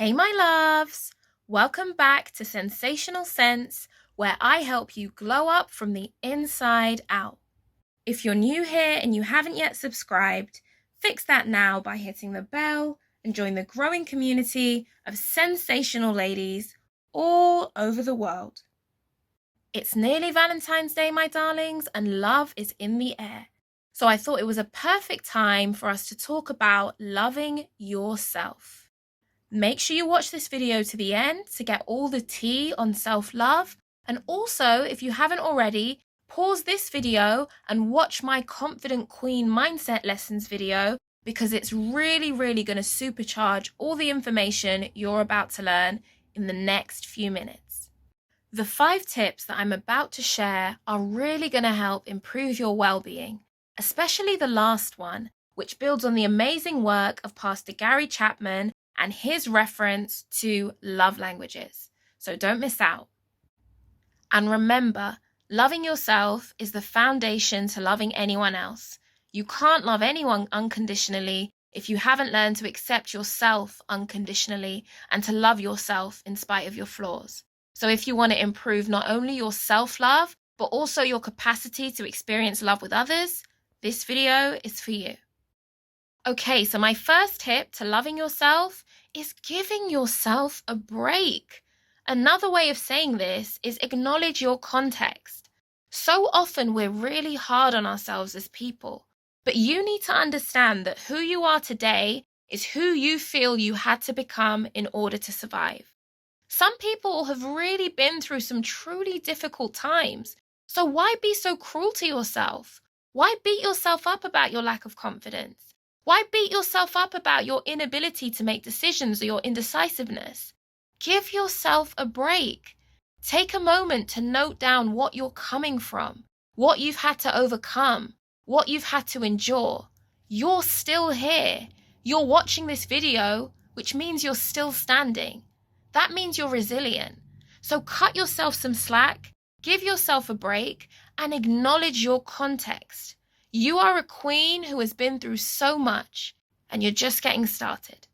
Hey, my loves! Welcome back to Sensational Sense, where I help you glow up from the inside out. If you're new here and you haven't yet subscribed, fix that now by hitting the bell and join the growing community of sensational ladies all over the world. It's nearly Valentine's Day, my darlings, and love is in the air. So I thought it was a perfect time for us to talk about loving yourself. Make sure you watch this video to the end to get all the tea on self-love. And also, if you haven't already, pause this video and watch my Confident Queen Mindset Lessons video because it's really going to supercharge all the information you're about to learn in the next few minutes. The 5 tips that I'm about to share are really going to help improve your well-being, especially the last one, which builds on the amazing work of Pastor Gary Chapman and his reference to love languages. So don't miss out. And remember, loving yourself is the foundation to loving anyone else. You can't love anyone unconditionally if you haven't learned to accept yourself unconditionally and to love yourself in spite of your flaws. So if you want to improve not only your self-love, but also your capacity to experience love with others, this video is for you. Okay, so my first tip to loving yourself is giving yourself a break. Another way of saying this is acknowledge your context. So often we're really hard on ourselves as people, but you need to understand that who you are today is who you feel you had to become in order to survive. Some people have really been through some truly difficult times, so why be so cruel to yourself? Why beat yourself up about your lack of confidence? Why beat yourself up about your inability to make decisions or your indecisiveness? Give yourself a break. Take a moment to note down what you're coming from, what you've had to overcome, what you've had to endure. You're still here. You're watching this video, which means you're still standing. That means you're resilient. So cut yourself some slack, give yourself a break, and acknowledge your context. You are a queen who has been through so much, and you're just getting started.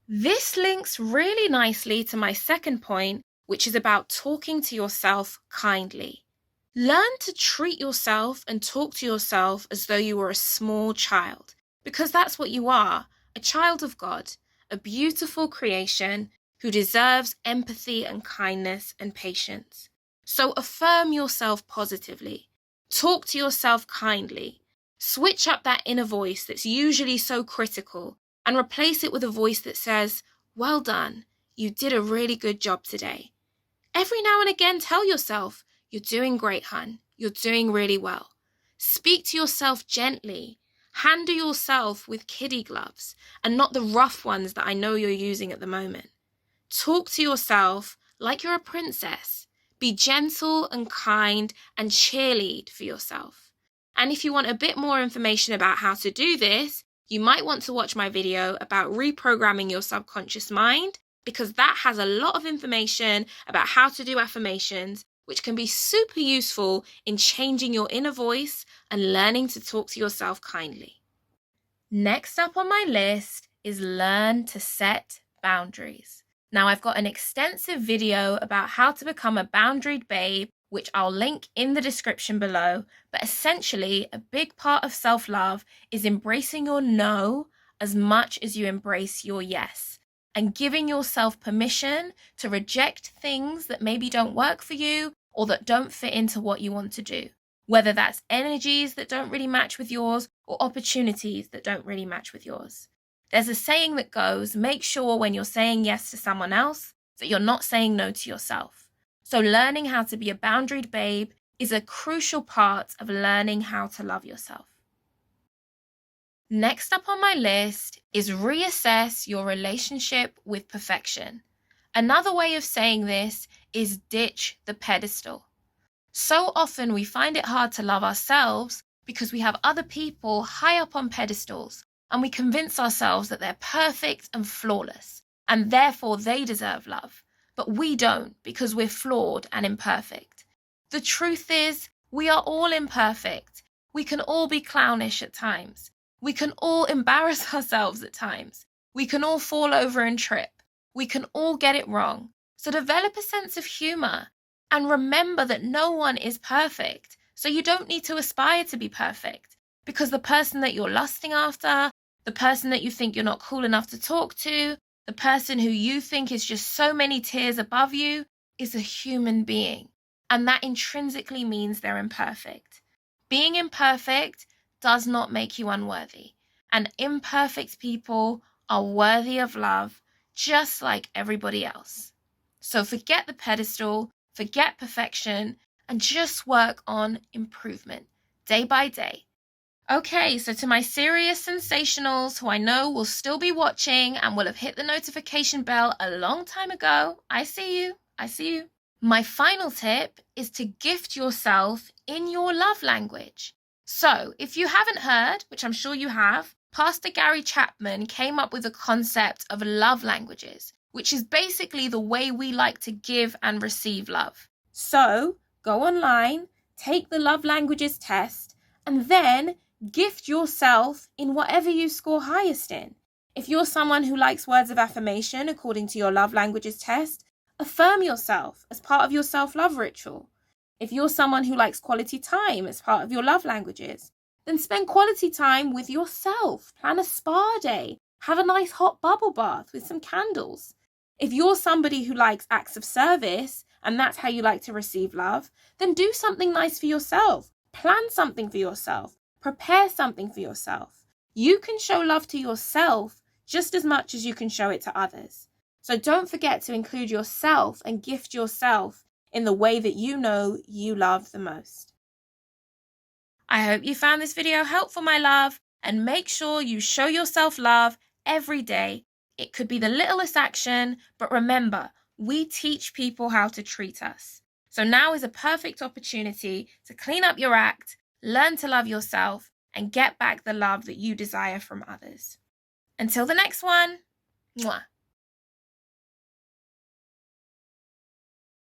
This links really nicely to my second point, which is about talking to yourself kindly. Learn to treat yourself and talk to yourself as though you were a small child, because that's what you are, a child of God, a beautiful creation who deserves empathy and kindness and patience. So affirm yourself positively. Talk to yourself kindly. Switch up that inner voice that's usually so critical and replace it with a voice that says, "Well done, you did a really good job today." Every now and again, tell yourself, "You're doing great, hun. You're doing really well." Speak to yourself gently. Handle yourself with kiddie gloves and not the rough ones that I know you're using at the moment. Talk to yourself like you're a princess. Be gentle and kind and cheerlead for yourself. And if you want a bit more information about how to do this, you might want to watch my video about reprogramming your subconscious mind, because that has a lot of information about how to do affirmations, which can be super useful in changing your inner voice and learning to talk to yourself kindly. Next up on my list is learn to set boundaries. Now, I've got an extensive video about how to become a boundaried babe, which I'll link in the description below. But essentially, a big part of self-love is embracing your no as much as you embrace your yes, and giving yourself permission to reject things that maybe don't work for you or that don't fit into what you want to do, whether that's energies that don't really match with yours or opportunities that don't really match with yours. There's a saying that goes, make sure when you're saying yes to someone else that you're not saying no to yourself. So learning how to be a boundaried babe is a crucial part of learning how to love yourself. Next up on my list is reassess your relationship with perfection. Another way of saying this is ditch the pedestal. So often we find it hard to love ourselves because we have other people high up on pedestals, and we convince ourselves that they're perfect and flawless, and therefore they deserve love. But we don't, because we're flawed and imperfect. The truth is, we are all imperfect. We can all be clownish at times. We can all embarrass ourselves at times. We can all fall over and trip. We can all get it wrong. So develop a sense of humor and remember that no one is perfect. So you don't need to aspire to be perfect, because the person that you're lusting after, the person that you think you're not cool enough to talk to, the person who you think is just so many tiers above you is a human being. And that intrinsically means they're imperfect. Being imperfect does not make you unworthy. And imperfect people are worthy of love just like everybody else. So forget the pedestal, forget perfection, and just work on improvement day by day. Okay, so to my serious sensationals who I know will still be watching and will have hit the notification bell a long time ago, I see you. My final tip is to gift yourself in your love language. So if you haven't heard, which I'm sure you have, Pastor Gary Chapman came up with the concept of love languages, which is basically the way we like to give and receive love. So go online, take the love languages test, and then gift yourself in whatever you score highest in. If you're someone who likes words of affirmation according to your love languages test, affirm yourself as part of your self-love ritual. If you're someone who likes quality time as part of your love languages, then spend quality time with yourself. Plan a spa day. Have a nice hot bubble bath with some candles. If you're somebody who likes acts of service and that's how you like to receive love, then do something nice for yourself. Plan something for yourself. Prepare something for yourself. You can show love to yourself just as much as you can show it to others. So don't forget to include yourself and gift yourself in the way that you know you love the most. I hope you found this video helpful, my love, and make sure you show yourself love every day. It could be the littlest action, but remember, we teach people how to treat us. So now is a perfect opportunity to clean up your act, learn to love yourself, and get back the love that you desire from others. Until the next one, mwah.